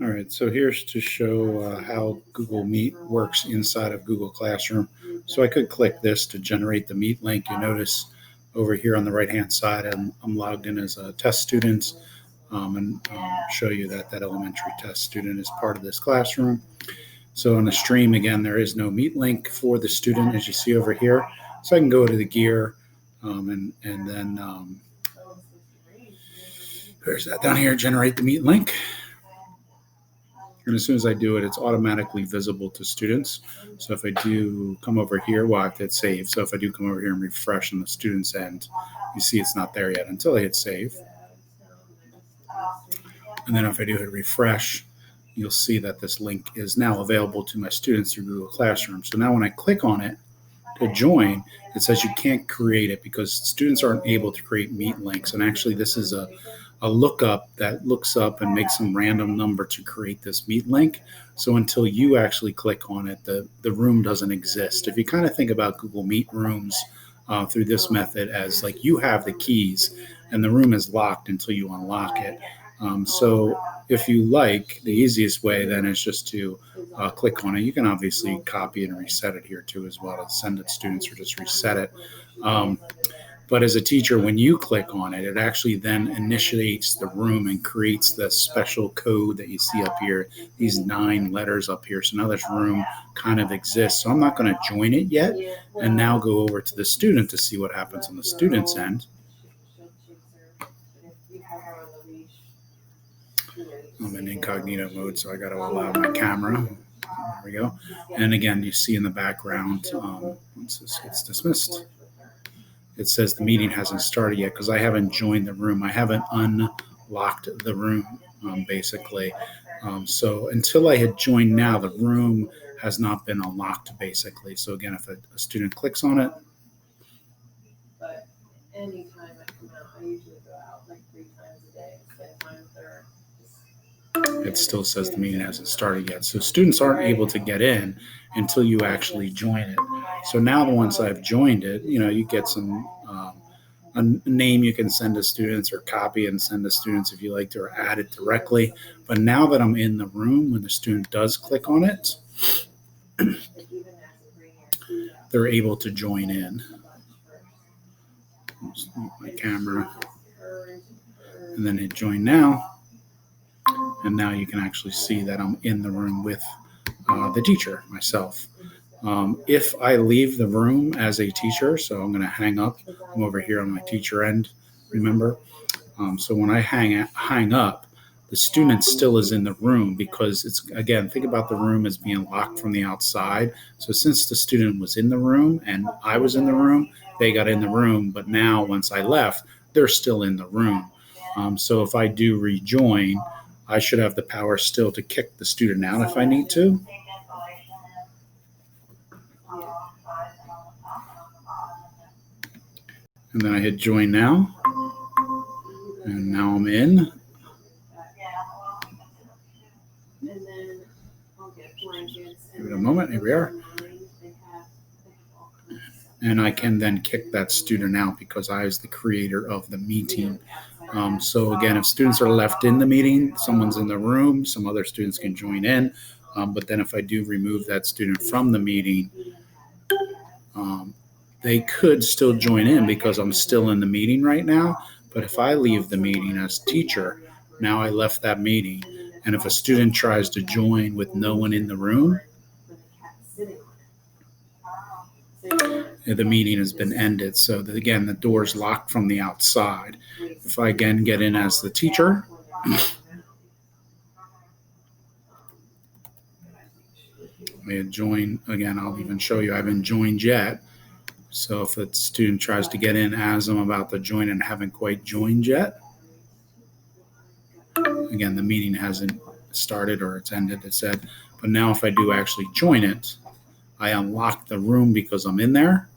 All right, so here's to show how Google Meet works inside of Google Classroom. So I could click this to generate the Meet link. You notice over here on the right-hand side, I'm logged in as a test student, and show you that that elementary test student is part of this classroom. So on the stream, again, there is no Meet link for the student, as you see over here. So I can go to the gear, and then there's that down here, generate the Meet link. And as soon as I do it, it's automatically visible to students. So if I do come over here, well, I have to hit save. So if I do come over here and refresh on the student's end, you see it's not there yet until I hit save. And then if I do hit refresh, you'll see that this link is now available to my students through Google Classroom. So now when I click on it to join, it says you can't create it because students aren't able to create Meet links. And actually, this is a lookup that looks up and makes some random number to create this Meet link. So until you actually click on it, the room doesn't exist. If you kind of think about Google Meet rooms through this method as like you have the keys and the room is locked until you unlock it. So if you like, the easiest way then is just to click on it. You can obviously copy and reset it here too as well to send it to students or just reset it. But as a teacher, when you click on it, it actually then initiates the room and creates the special code that you see up here, these 9 letters up here. So now this room kind of exists. So I'm not going to join it yet and now go over to the student to see what happens on the student's end. I'm in incognito mode, so I got to allow my camera. There we go. And again, you see in the background, once this gets dismissed, it says the meeting hasn't started yet because I haven't joined the room. I haven't unlocked the room, basically. So until I had joined now, the room has not been unlocked, basically. So again, if a student clicks on it, but anytime I come out, I usually go out like 3 times a day, spend time with her. It still says the meeting hasn't started yet. So students aren't able to get in until you actually join it. So now once I've joined it, you get some a name you can send to students or copy and send to students if you like to, or add it directly. But now that I'm in the room, when the student does click on it, they're able to join in. My camera, and then hit join now. And now you can actually see that I'm in the room with the teacher, myself. If I leave the room as a teacher, so I'm going to hang up. I'm over here on my teacher end, remember? So when I hang up, the student still is in the room because it's, again, think about the room as being locked from the outside. So since the student was in the room and I was in the room, they got in the room. But now once I left, they're still in the room. So if I do rejoin, I should have the power still to kick the student out if I need to. And then I hit join now. And now I'm in. Give it a moment. Here we are. And I can then kick that student out because I was the creator of the meeting. So again, if students are left in the meeting, someone's in the room, some other students can join in. But then if I do remove that student from the meeting, they could still join in because I'm still in the meeting right now. But if I leave the meeting as teacher, now I left that meeting. And if a student tries to join with no one in the room, the meeting has been ended. So that, again, the door's locked from the outside. If I again get in as the teacher, I join again. I'll even show you I haven't joined yet. So if a student tries to get in as I'm about to join and haven't quite joined yet, again, the meeting hasn't started or it's ended, it said. But now if I do actually join it, I unlock the room because I'm in there.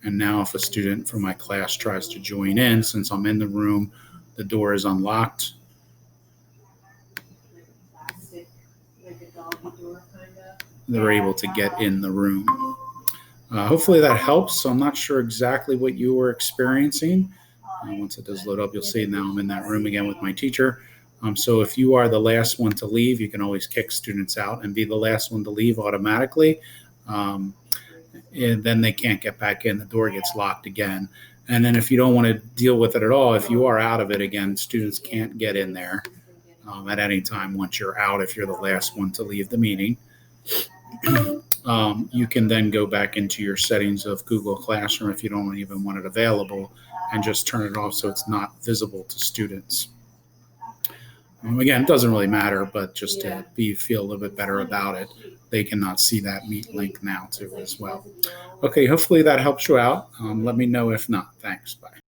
And now if a student from my class tries to join in, since I'm in the room, the door is unlocked. They're able to get in the room. Hopefully that helps. So I'm not sure exactly what you were experiencing. Once it does load up, you'll see now I'm in that room again with my teacher. So if you are the last one to leave, you can always kick students out and be the last one to leave automatically. And then they can't get back in. The door gets locked again. And then if you don't want to deal with it at all, if you are out of it again, students can't get in there at any time once you're out if you're the last one to leave the meeting. You can then go back into your settings of Google Classroom if you don't even want it available and just turn it off so it's not visible to students. Again, it doesn't really matter, but just to feel a little bit better about it, they cannot see that Meet link now too as well. Okay, hopefully that helps you out. Let me know if not. Thanks. Bye.